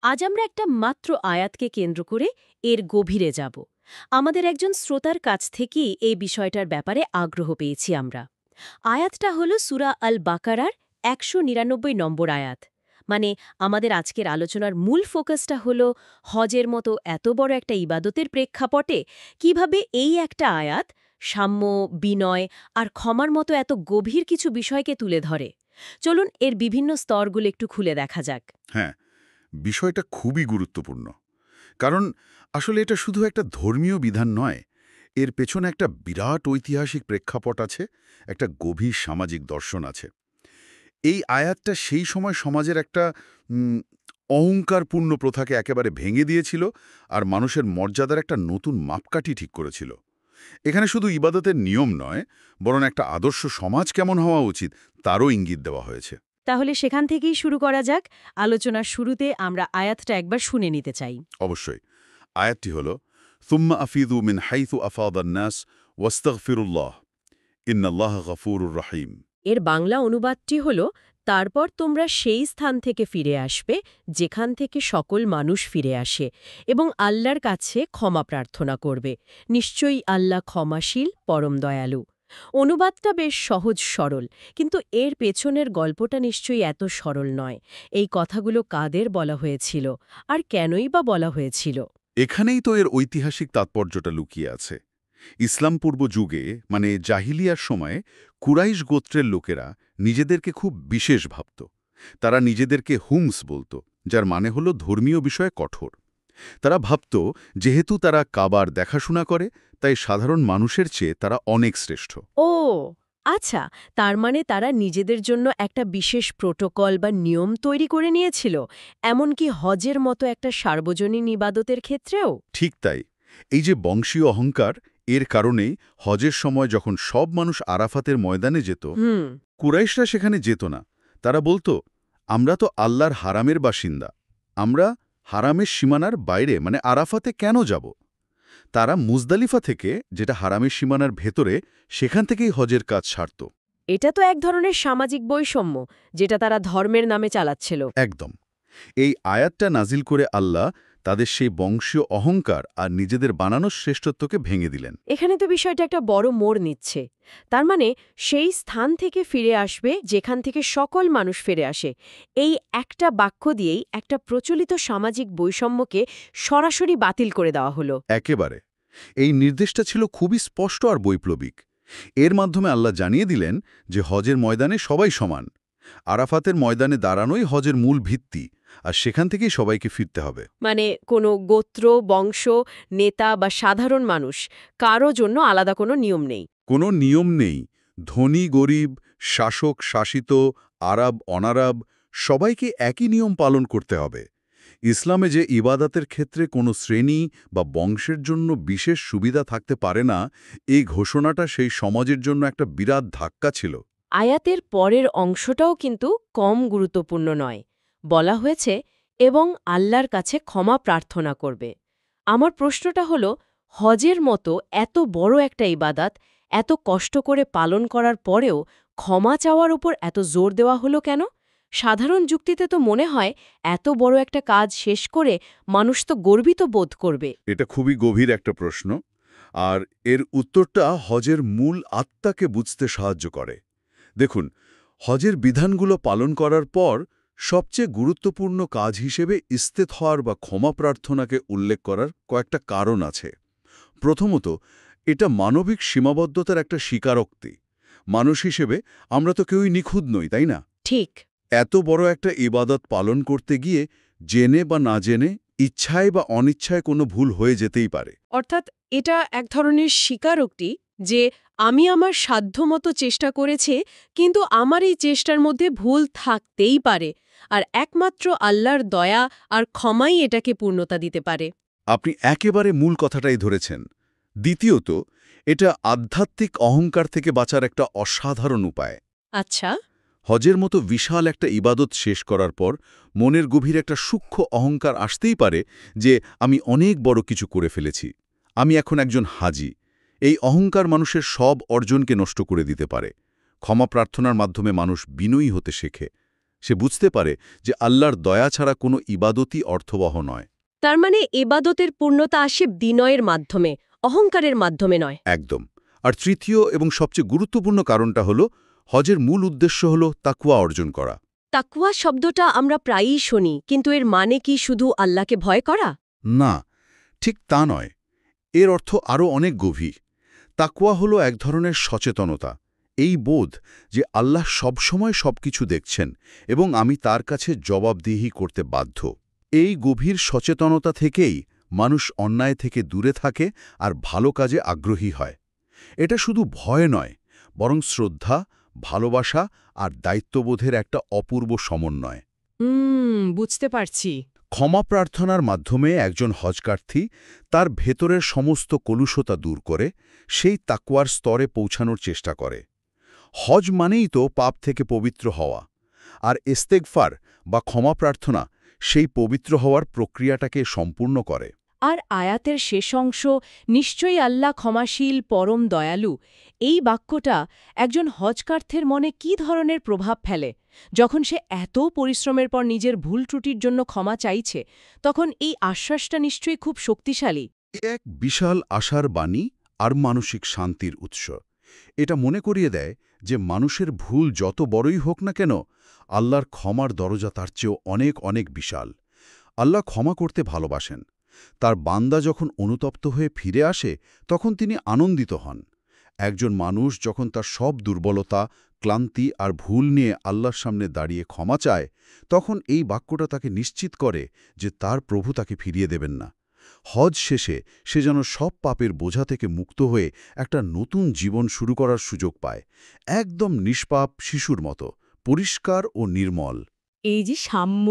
আজ আমরা একটা মাত্র আয়াতকে কেন্দ্র করে এর গভীরে যাব। আমাদের একজন শ্রোতার কাছ থেকেই এই বিষয়টার ব্যাপারে আগ্রহ পেয়েছি আমরা। আয়াতটা হল সূরা আল বাকারার ১৯৯ নম্বর আয়াত। মানে আমাদের আজকের আলোচনার মূল ফোকাসটা হল হজের মতো এত বড় একটা ইবাদতের প্রেক্ষাপটে কিভাবে এই একটা আয়াত সাম্য, বিনয় আর ক্ষমার মতো এত গভীর কিছু বিষয়কে তুলে ধরে। চলুন এর বিভিন্ন স্তরগুলো একটু খুলে দেখা যাক। হ্যাঁ, বিষয়টা খুবই গুরুত্বপূর্ণ। কারণ আসলে এটা শুধু একটা ধর্মীয় বিধান নয়, এর পেছনে একটা বিরাট ঐতিহাসিক প্রেক্ষাপট আছে, একটা গভীর সামাজিক দর্শন আছে। এই আয়াতটা সেই সময় সমাজের একটা অহংকারপূর্ণ প্রথাকে একেবারে ভেঙে দিয়েছিল আর মানুষের মর্যাদার একটা নতুন মাপকাঠি ঠিক করেছিল। এখানে শুধু ইবাদতের নিয়ম নয়, বরং একটা আদর্শ সমাজ কেমন হওয়া উচিত তারও ইঙ্গিত দেওয়া হয়েছে। তাহলে সেখান থেকেই শুরু করা যাক। আলোচনার শুরুতে আমরা আয়াতটা একবার শুনে নিতে চাই। অবশ্যই। আয়াতটি হল সুম্মা আফিদু মিন হাইথু আফাদান নাস ওয়াস্তাগফিরুল্লাহ ইন্নাল্লাহ গফুরুর রহিম। এর বাংলা অনুবাদটি হল, তারপর তোমরা সেই স্থান থেকে ফিরে আসবে যেখান থেকে সকল মানুষ ফিরে আসে, এবং আল্লাহর কাছে ক্ষমা প্রার্থনা করবে। নিশ্চয়ই আল্লাহ ক্ষমাশীল, পরম দয়ালু। অনুবাদটা বেশ সহজ সরল, কিন্তু এর পেছনের গল্পটা নিশ্চয়ই এত সরল নয়। এই কথাগুলো কাদের বলা হয়েছিল, আর কেনই বা বলা হয়েছিল? এখানেই তো এর ঐতিহাসিক তাৎপর্যটা লুকিয়ে আছে। ইসলাম পূর্ব যুগে, মানে জাহিলিয়ার সময়ে, কুরাইশ গোত্রের লোকেরা নিজেদেরকে খুব বিশেষ ভাবত। তারা নিজেদেরকে হুমস বলতো, যার মানে হলো ধর্মীয় বিষয়ে কঠোর। তারা ভাবত যেহেতু তারা কাবার দেখাশোনা করে, তাই সাধারণ মানুষের চেয়ে তারা অনেক শ্রেষ্ঠ। ও আচ্ছা, তার মানে তারা নিজেদের জন্য একটা বিশেষ প্রোটোকল বা নিয়ম তৈরি করে নিয়েছিল, এমনকি হজের মতো একটা সার্বজনীন ইবাদতের ক্ষেত্রেও। ঠিক তাই। এই যে বংশীয় অহংকার, এর কারণেই হজের সময় যখন সব মানুষ আরাফাতের ময়দানে যেত, কুরাইশরা সেখানে যেত না। তারা বলতো, আমরা তো আল্লাহর হারামের বাসিন্দা, আমরা হারামের সীমানার বাইরে মানে আরাফাতে কেন যাব? তারা মুজদালিফা থেকে, যেটা হারামের সীমানার ভেতরে, সেখান থেকেই হজের কাজ সারত। এটা তো এক ধরনের সামাজিক বৈষম্য, যেটা তারা ধর্মের নামে চালাচ্ছিল। একদম। এই আয়াতটা নাজিল করে আল্লাহ তাদের সেই বংশীয় অহংকার আর নিজেদের বানানোর শ্রেষ্ঠত্বকে ভেঙে দিলেন। এখানে তো বিষয়টা একটা বড় মোড় নিচ্ছে। তার মানে সেই স্থান থেকে ফিরে আসবে যেখান থেকে সকল মানুষ ফিরে আসে, এই একটা বাক্য দিয়েই একটা প্রচলিত সামাজিক বৈষম্যকে সরাসরি বাতিল করে দেওয়া হলো। একেবারে। এই নির্দেশটা ছিল খুবই স্পষ্ট আর বৈপ্লবিক। এর মাধ্যমে আল্লাহ জানিয়ে দিলেন যে হজের ময়দানে সবাই সমান। আরাফাতের ময়দানে দাঁড়ানোই হজের মূল ভিত্তি, আর সেখান থেকেই সবাইকে ফিরতে হবে। মানে কোনো গোত্র, বংশ, নেতা বা সাধারণ মানুষ কারো জন্য আলাদা কোনো নিয়ম নেই। কোনো নিয়ম নেই। ধনী গরিব, শাসক শাসিত, আরব অনারব, সবাইকে একই নিয়ম পালন করতে হবে। ইসলামে যে ইবাদাতের ক্ষেত্রে কোনো শ্রেণী বা বংশের জন্য বিশেষ সুবিধা থাকতে পারে না, এই ঘোষণাটা সেই সমাজের জন্য একটা বিরাট ধাক্কা ছিল। আয়াতের পরের অংশটাও কিন্তু কম গুরুত্বপূর্ণ নয়। বলা হয়েছে, এবং আল্লাহর কাছে ক্ষমা প্রার্থনা করবে। আমার প্রশ্নটা হলো, হজের মতো এত বড় একটা ইবাদাত এত কষ্ট করে পালন করার পরেও ক্ষমা চাওয়ার উপর এত জোর দেওয়া হলো কেন? সাধারণ যুক্তিতে তো মনে হয় এত বড় একটা কাজ শেষ করে মানুষ তো গর্বিত বোধ করবে। এটা খুবই গভীর একটা প্রশ্ন, আর এর উত্তরটা হজের মূল আত্মাকে বুঝতে সাহায্য করে। দেখুন, হজের বিধানগুলো পালন করার পর সবচেয়ে গুরুত্বপূর্ণ কাজ হিসেবে ইস্তেগফার বা ক্ষমা প্রার্থনাকে উল্লেখ করার কয়েকটা কারণ আছে। প্রথমত, এটা মানবিক সীমাবদ্ধতার একটা স্বীকারোক্তি। মানুষ হিসেবে আমরা তো কেউই নিখুঁত নই, তাই না? ঠিক। এত বড় একটা ইবাদত পালন করতে গিয়ে জেনে বা না জেনে, ইচ্ছায় বা অনিচ্ছায় কোনো ভুল হয়ে যেতেই পারে। অর্থাৎ এটা এক ধরনের স্বীকারোক্তি যে আমি আমার সাধ্যমতো চেষ্টা করেছি, কিন্তু আমার এই চেষ্টার মধ্যে ভুল থাকতেই পারে, আর একমাত্র আল্লাহর দয়া আর ক্ষমাই এটাকে পূর্ণতা দিতে পারে। আপনি একেবারে মূল কথাটাই ধরেছেন। দ্বিতীয়ত, এটা আধ্যাত্মিক অহংকার থেকে বাঁচার একটা অসাধারণ উপায়। আচ্ছা। হজের মতো বিশাল একটা ইবাদত শেষ করার পর মনের গভীর একটা সূক্ষ্ম অহংকার আসতেই পারে যে আমি অনেক বড় কিছু করে ফেলেছি, আমি এখন একজন হাজি। এই অহংকার মানুষের সব অর্জনকে নষ্ট করে দিতে পারে। ক্ষমা প্রার্থনার মাধ্যমে মানুষ বিনয়ী হতে শেখে। সে বুঝতে পারে যে আল্লাহর দয়া ছাড়া কোনো ইবাদতই অর্থবহ নয়। তার মানে এবাদতের পূর্ণতা আসে বিনয়ের মাধ্যমে, অহংকারের মাধ্যমে নয়। একদম। আর তৃতীয় এবং সবচেয়ে গুরুত্বপূর্ণ কারণটা হল, হজের মূল উদ্দেশ্য হল তাকওয়া অর্জন করা। তাকওয়া শব্দটা আমরা প্রায়ই শুনি, কিন্তু এর মানে কি শুধু আল্লাহকে ভয় করা? না, ঠিক তা নয়। এর অর্থ আরও অনেক গভীর। তাকওয়া হল এক ধরনের সচেতনতা, এই বোধ যে আল্লাহ সবসময় সবকিছু দেখছেন এবং আমি তার কাছে জবাবদিহি করতে বাধ্য। এই গভীর সচেতনতা থেকেই মানুষ অন্যায় থেকে দূরে থাকে আর ভালো কাজে আগ্রহী হয়। এটা শুধু ভয় নয়, বরং শ্রদ্ধা, ভালোবাসা আর দায়িত্ববোধের একটা অপূর্ব সমন্বয়। বুঝতে পারছি। ক্ষমা প্রার্থনার মাধ্যমে একজন হজপ্রার্থী তার ভেতরের সমস্ত কলুষতা দূর করে সেই তাকওয়ার স্তরে পৌঁছানোর চেষ্টা করে। হজ মানেই তো পাপ থেকে পবিত্র হওয়া, আর ইস্তেগফার বা ক্ষমা প্রার্থনা সেই পবিত্র হওয়ার প্রক্রিয়াটাকে সম্পূর্ণ করে। আর আয়াতের শেষ অংশ, নিশ্চয়ই আল্লাহ ক্ষমাশীল, পরম দয়ালু, এই বাক্যটা একজন হজপ্রার্থীর মনে কী ধরনের প্রভাব ফেলে? যখন সে এত পরিশ্রমের পর নিজের ভুল ত্রুটির জন্য ক্ষমা চাইছে, তখন এই আশ্বাসটা নিশ্চয়ই খুব শক্তিশালী। এক বিশাল আশার বাণী আর মানসিক শান্তির উৎস। এটা মনে করিয়ে দেয় যে মানুষের ভুল যত বড়ই হোক না কেন, আল্লাহর ক্ষমার দরজা তার চেয়েও অনেক অনেক বিশাল। আল্লাহ ক্ষমা করতে ভালোবাসেন। তার বান্দা যখন অনুতপ্ত হয়ে ফিরে আসে, তখন তিনি আনন্দিত হন। একজন মানুষ যখন তার সব দুর্বলতা, ক্লান্তি আর ভুল নিয়ে আল্লাহর সামনে দাঁড়িয়ে ক্ষমা চায়, তখন এই বাক্যটা তাকে নিশ্চিত করে যে তার প্রভু তাকে ফিরিয়ে দেবেন না। হজ শেষে সে যেন সব পাপের বোঝা থেকে মুক্ত হয়ে একটা নতুন জীবন শুরু করার সুযোগ পায়, একদম নিষ্পাপ শিশুর মতো, পরিষ্কার ও নির্মল। এই যে সাম্য,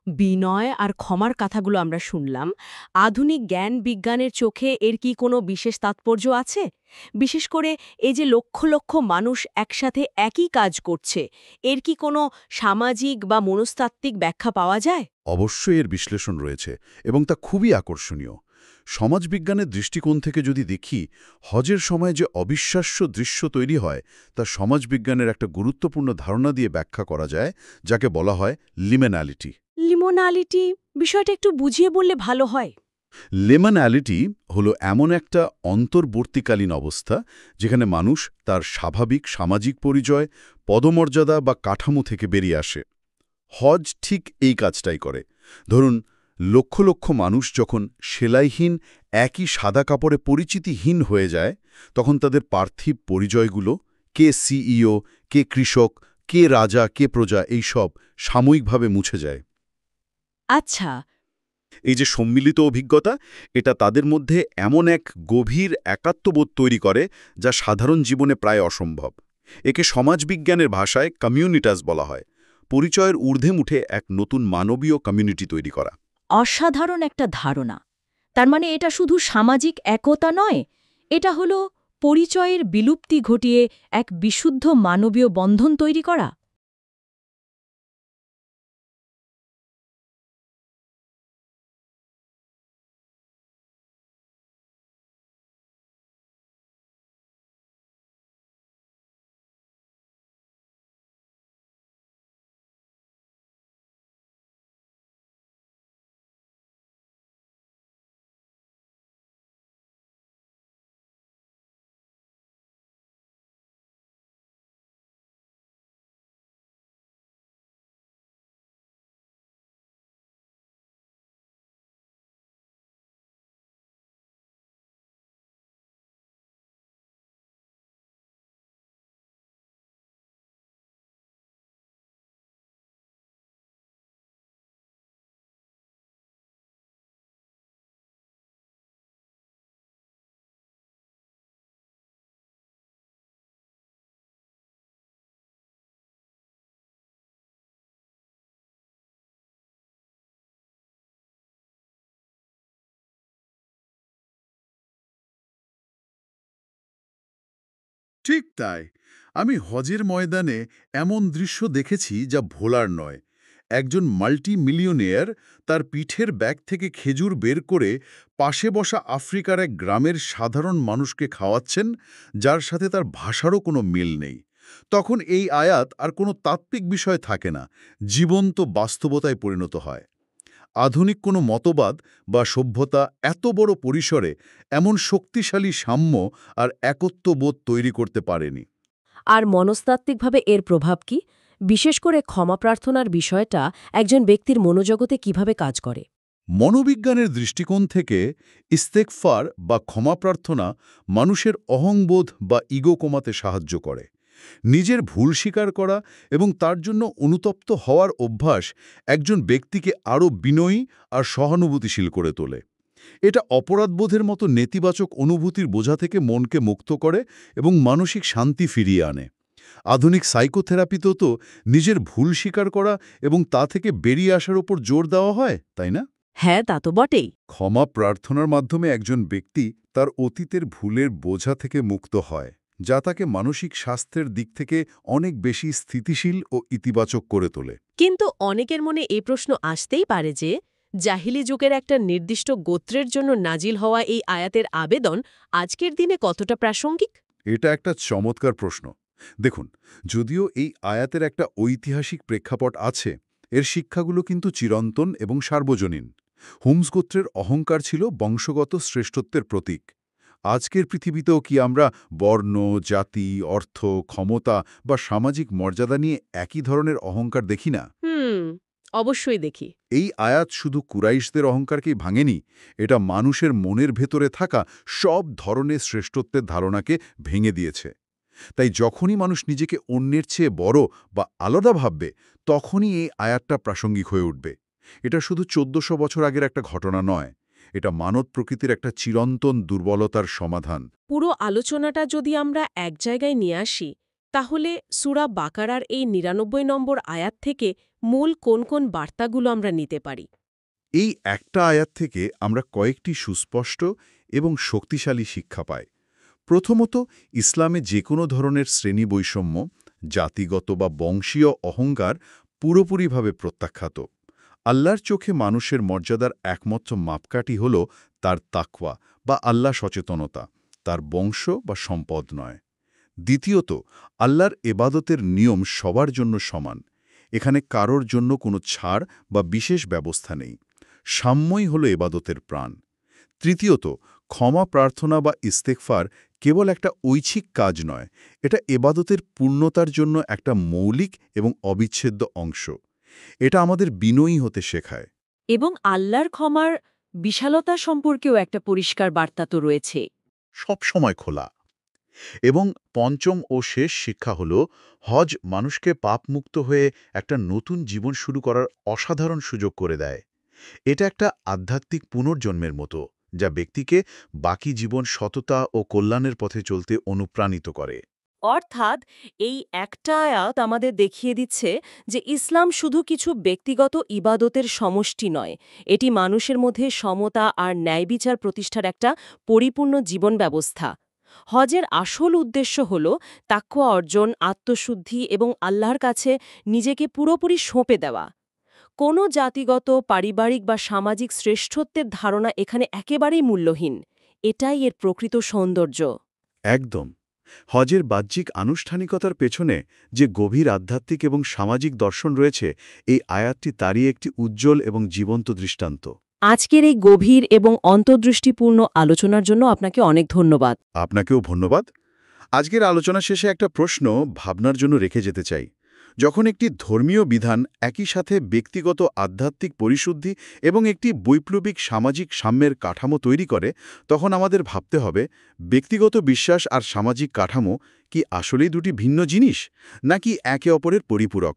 বিনয় আর ক্ষমার কথাগুলো আমরা শুনলাম, আধুনিক জ্ঞান বিজ্ঞানের চোখে এর কি কোনো বিশেষ তাৎপর্য আছে? বিশেষ করে এই যে লক্ষ লক্ষ মানুষ একসাথে একই কাজ করছে, এর কি কোনো সামাজিক বা মনস্তাত্ত্বিক ব্যাখ্যা পাওয়া যায়? অবশ্যই এর বিশ্লেষণ রয়েছে, এবং তা খুবই আকর্ষণীয়। সমাজবিজ্ঞানের দৃষ্টিকোণ থেকে যদি দেখি, হজের সময় যে অবিশ্বাস্য দৃশ্য তৈরি হয়, তা সমাজবিজ্ঞানের একটা গুরুত্বপূর্ণ ধারণা দিয়ে ব্যাখ্যা করা যায়, যাকে বলা হয় লিমেনালিটি। লিমোনালিটি বিষয়টা একটু বুঝিয়ে বললে ভালো হয়। লিমেনালিটি হলো এমন একটা অন্তর্বর্তীকালীন অবস্থা যেখানে মানুষ তার স্বাভাবিক সামাজিক পরিচয়, পদমর্যাদা বা কাঠামো থেকে বেরিয়ে আসে। হজ ঠিক এই কাজটাই করে। ধরুন, লক্ষ লক্ষ মানুষ যখন সেলাইহীন একই সাদা কাপড়ে পরিচিতিহীন হয়ে যায়, তখন তাদের পার্থিব পরিচয়গুলো, কে সিইও, কে কৃষক, কে রাজা, কে প্রজা, এই সব সাময়িকভাবে মুছে যায়। আচ্ছা। এই যে সম্মিলিত অভিজ্ঞতা, এটা তাদের মধ্যে এমন এক গভীর একাত্মবোধ তৈরি করে যা সাধারণ জীবনে প্রায় অসম্ভব। একে সমাজবিজ্ঞানের ভাষায় কমিউনিটাস বলা হয়। পরিচয়ের ঊর্ধ্বে উঠে এক নতুন মানবীয় কমিউনিটি তৈরি করা। অসাধারণ একটা ধারণা। তার মানে এটা শুধু সামাজিক একতা নয়, এটা হলো পরিচয়ের বিলুপ্তি ঘটিয়ে এক বিশুদ্ধ মানবীয় বন্ধন তৈরি করা। ঠিক তাই। আমি হজের ময়দানে এমন দৃশ্য দেখেছি যা ভোলার নয়। একজন মাল্টি মিলিয়নিয়ার তার পিঠের ব্যাগ থেকে খেজুর বের করে পাশে বসা আফ্রিকার এক গ্রামের সাধারণ মানুষকে খাওয়াচ্ছেন, যার সাথে তার ভাষারও কোনো মিল নেই। তখন এই আয়াত আর কোনো তাত্ত্বিক বিষয় থাকে না, জীবন্ত বাস্তবতায় পরিণত হয়। আধুনিক কোনো মতবাদ বা সভ্যতা এত বড় পরিসরে এমন শক্তিশালী সাম্য আর একত্ববোধ তৈরি করতে পারেনি। আর মনস্তাত্ত্বিকভাবে এর প্রভাব কি? বিশেষ করে ক্ষমা প্রার্থনার বিষয়টা একজন ব্যক্তির মনোজগতে কিভাবে কাজ করে? মনোবিজ্ঞানের দৃষ্টিকোণ থেকে ইস্তেগফার বা ক্ষমা প্রার্থনা মানুষের অহংবোধ বা ইগো কমাতে সাহায্য করে। নিজের ভুল স্বীকার করা এবং তার জন্য অনুতপ্ত হওয়ার অভ্যাস একজন ব্যক্তিকে আরও বিনয়ী আর সহানুভূতিশীল করে তোলে। এটা অপরাধবোধের মতো নেতিবাচক অনুভূতির বোঝা থেকে মনকে মুক্ত করে এবং মানসিক শান্তি ফিরিয়ে আনে। আধুনিক সাইকোথেরাপিতেও তো নিজের ভুল স্বীকার করা এবং তা থেকে বেরিয়ে আসার উপর জোর দেওয়া হয়, তাই না? হ্যাঁ, তা তো বটেই। ক্ষমা প্রার্থনার মাধ্যমে একজন ব্যক্তি তার অতীতের ভুলের বোঝা থেকে মুক্ত হয়, যা তাকে মানসিক স্বাস্থ্যের দিক থেকে অনেক বেশি স্থিতিশীল ও ইতিবাচক করে তোলে। কিন্তু অনেকের মনে এই প্রশ্ন আসতেই পারে যে, জাহিলি যুগের একটা নির্দিষ্ট গোত্রের জন্য নাজিল হওয়া এই আয়াতের আবেদন আজকের দিনে কতটা প্রাসঙ্গিক? এটা একটা চমৎকার প্রশ্ন। দেখুন, যদিও এই আয়াতের একটা ঐতিহাসিক প্রেক্ষাপট আছে, এর শিক্ষাগুলো কিন্তু চিরন্তন এবং সার্বজনীন। হুমস গোত্রের অহংকার ছিল বংশগত শ্রেষ্ঠত্বের প্রতীক। আজকের পৃথিবীতেও কি আমরা বর্ণ, জাতি, অর্থ, ক্ষমতা বা সামাজিক মর্যাদা নিয়ে একই ধরনের অহংকার দেখি না? অবশ্যই দেখি। এই আয়াত শুধু কুরাইশদের অহংকারকেই ভাঙেনি, এটা মানুষের মনের ভেতরে থাকা সব ধরনের শ্রেষ্ঠত্বের ধারণাকে ভেঙে দিয়েছে। তাই যখনই মানুষ নিজেকে অন্যের চেয়ে বড় বা আলাদা ভাববে, তখনই এই আয়াতটা প্রাসঙ্গিক হয়ে উঠবে। এটা শুধু ১৪০০ বছর আগের একটা ঘটনা নয়, এটা মানব প্রকৃতির একটা চিরন্তন দুর্বলতার সমাধান। পুরো আলোচনাটা যদি আমরা এক জায়গায় নিয়ে আসি, তাহলে সূরা বাকারার এই ৯৯ নম্বর আয়াত থেকে মূল কোন কোন বার্তাগুলো আমরা নিতে পারি? এই একটা আয়াত থেকে আমরা কয়েকটি সুস্পষ্ট এবং শক্তিশালী শিক্ষা পাই। প্রথমত, ইসলামে যে কোনো ধরনের শ্রেণী বৈষম্য, জাতিগত বা বংশীয় অহংকার পুরোপুরিভাবে প্রত্যাখ্যাত। আল্লাহর চোখে মানুষের মর্যাদার একমাত্র মাপকাঠি হল তার তাকওয়া বা আল্লাহ সচেতনতা, তার বংশ বা সম্পদ নয়। দ্বিতীয়ত, আল্লাহর এবাদতের নিয়ম সবার জন্য সমান। এখানে কারোর জন্য কোনো ছাড় বা বিশেষ ব্যবস্থা নেই। সাম্যই হল এবাদতের প্রাণ। তৃতীয়ত, ক্ষমা প্রার্থনা বা ইস্তেগফার কেবল একটা ঐচ্ছিক কাজ নয়, এটা এবাদতের পূর্ণতার জন্য একটা মৌলিক এবং অবিচ্ছেদ্য অংশ। এটা আমাদের বিনয়ী হতে শেখায়। এবং আল্লাহর ক্ষমার বিশালতা সম্পর্কেও একটা পরিষ্কার বার্তা তো রয়েছে। সব সময় খোলা। এবং পঞ্চম ও শেষ শিক্ষা হল, হজ মানুষকে পাপমুক্ত হয়ে একটা নতুন জীবন শুরু করার অসাধারণ সুযোগ করে দেয়। এটা একটা আধ্যাত্মিক পুনর্জন্মের মতো, যা ব্যক্তিকে বাকি জীবন সততা ও কল্যাণের পথে চলতে অনুপ্রাণিত করে। অর্থাৎ এই একটা আয়াত আমাদের দেখিয়ে দিচ্ছে যে ইসলাম শুধু কিছু ব্যক্তিগত ইবাদতের সমষ্টি নয়, এটি মানুষের মধ্যে সমতা আর ন্যায়বিচার প্রতিষ্ঠার একটা পরিপূর্ণ জীবন ব্যবস্থা। হজের আসল উদ্দেশ্য হল তাকওয়া অর্জন, আত্মশুদ্ধি এবং আল্লাহর কাছে নিজেকে পুরোপুরি সঁপে দেওয়া। কোনো জাতিগত, পারিবারিক বা সামাজিক শ্রেষ্ঠত্বের ধারণা এখানে একেবারেই মূল্যহীন। এটাই এর প্রকৃত সৌন্দর্য। একদম। হজের বাহ্যিক আনুষ্ঠানিকতার পেছনে যে গভীর আধ্যাত্মিক এবং সামাজিক দর্শন রয়েছে, এই আয়াতটি তারই একটি উজ্জ্বল এবং জীবন্ত দৃষ্টান্ত। আজকের এই গভীর এবং অন্তর্দৃষ্টিপূর্ণ আলোচনার জন্য আপনাকে অনেক ধন্যবাদ। আপনাকেও ধন্যবাদ। আজকের আলোচনা শেষে একটা প্রশ্ন ভাবনার জন্য রেখে যেতে চাই। যখন একটি ধর্মীয় বিধান একই সাথে ব্যক্তিগত আধ্যাত্মিক পরিশুদ্ধি এবং একটি বৈপ্লবিক সামাজিক সাম্যের কাঠামো তৈরি করে, তখন আমাদের ভাবতে হবে, ব্যক্তিগত বিশ্বাস আর সামাজিক কাঠামো কি আসলেই দুটি ভিন্ন জিনিস, নাকি একে অপরের পরিপূরক?